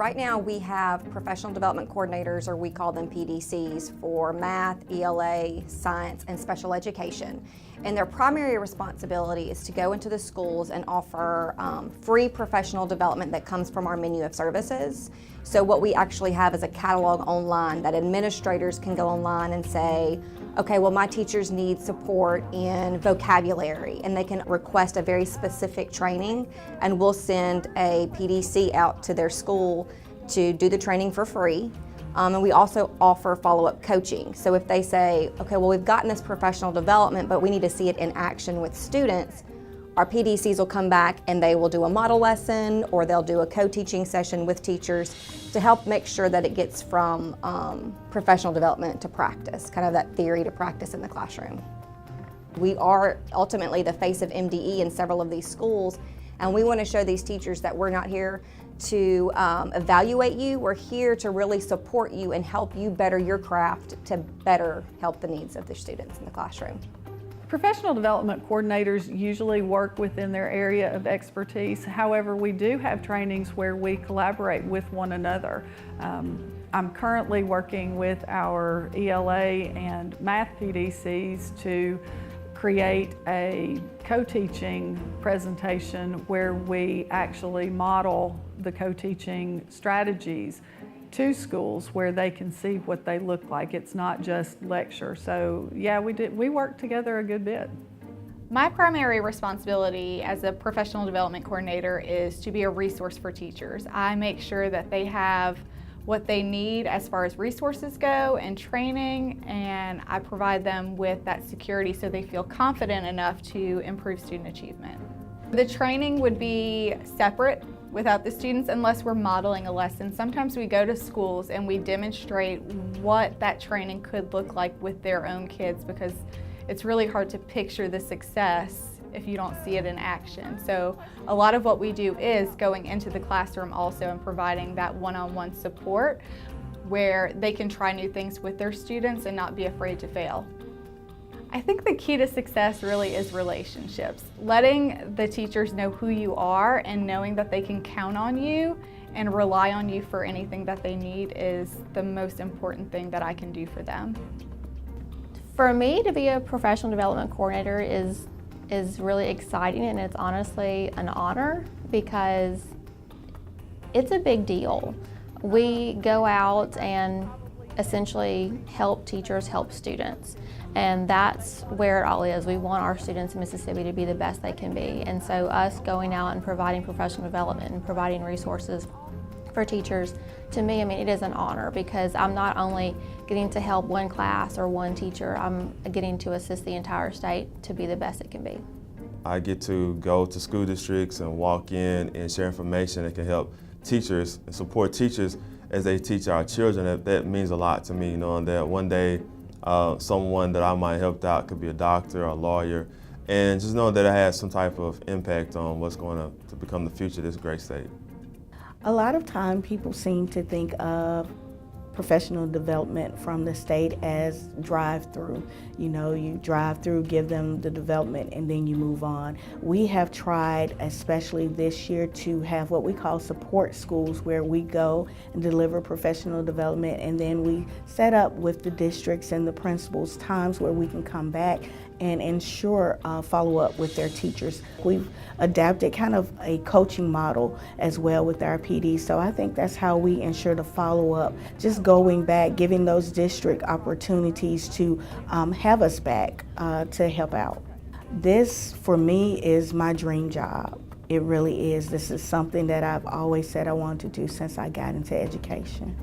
Right now we have professional development coordinators, or we call them PDCs, for math, ELA, science, and special education. And their primary responsibility is to go into the schools and offer free professional development that comes from our menu of services. So what we actually have is a catalog online that administrators can go online and say, okay, well, my teachers need support in vocabulary, and they can request a very specific training, and we'll send a PDC out to their school to do the training for free. And we also offer follow-up coaching. So if they say, okay, well, we've gotten this professional development, but we need to see it in action with students, our PDCs will come back and they will do a model lesson, or they'll do a co-teaching session with teachers to help make sure that it gets from professional development to practice, kind of that theory to practice in the classroom. We are ultimately the face of MDE in several of these schools, and we want to show these teachers that we're not here to evaluate you. We're here to really support you and help you better your craft to better help the needs of the students in the classroom. Professional development coordinators usually work within their area of expertise. However, we do have trainings where we collaborate with one another. I'm currently working with our ELA and math PDCs to create a co-teaching presentation where we actually model the co-teaching strategies to schools where they can see what they look like. It's not just lecture. So yeah, we work together a good bit. My primary responsibility as a professional development coordinator is to be a resource for teachers. I make sure that they have what they need as far as resources go and training, and I provide them with that security so they feel confident enough to improve student achievement. The training would be separate without the students unless we're modeling a lesson. Sometimes we go to schools and we demonstrate what that training could look like with their own kids, because it's really hard to picture the success if you don't see it in action. So a lot of what we do is going into the classroom also and providing that one-on-one support where they can try new things with their students and not be afraid to fail. I think the key to success really is relationships. Letting the teachers know who you are and knowing that they can count on you and rely on you for anything that they need is the most important thing that I can do for them. For me, to be a professional development coordinator is really exciting, and it's honestly an honor because it's a big deal. We go out and essentially help teachers help students, and that's where it all is. We want our students in Mississippi to be the best they can be, and so us going out and providing professional development and providing resources for teachers, to me, I mean, it is an honor because I'm not only getting to help one class or one teacher, I'm getting to assist the entire state to be the best it can be. I get to go to school districts and walk in and share information that can help teachers and support teachers as they teach our children. That means a lot to me, knowing that one day someone that I might help out could be a doctor or a lawyer, and just knowing that it has some type of impact on what's going to become the future of this great state. A lot of time people seem to think of professional development from the state as drive-through. You know, you drive through, give them the development, and then you move on. We have tried, especially this year, to have what we call support schools, where we go and deliver professional development, and then we set up with the districts and the principals times where we can come back and ensure follow-up with their teachers. We've adapted kind of a coaching model as well with our PD, so I think that's how we ensure the follow-up, just going back, giving those district opportunities to have us back to help out. This, for me, is my dream job. It really is. This is something that I've always said I wanted to do since I got into education.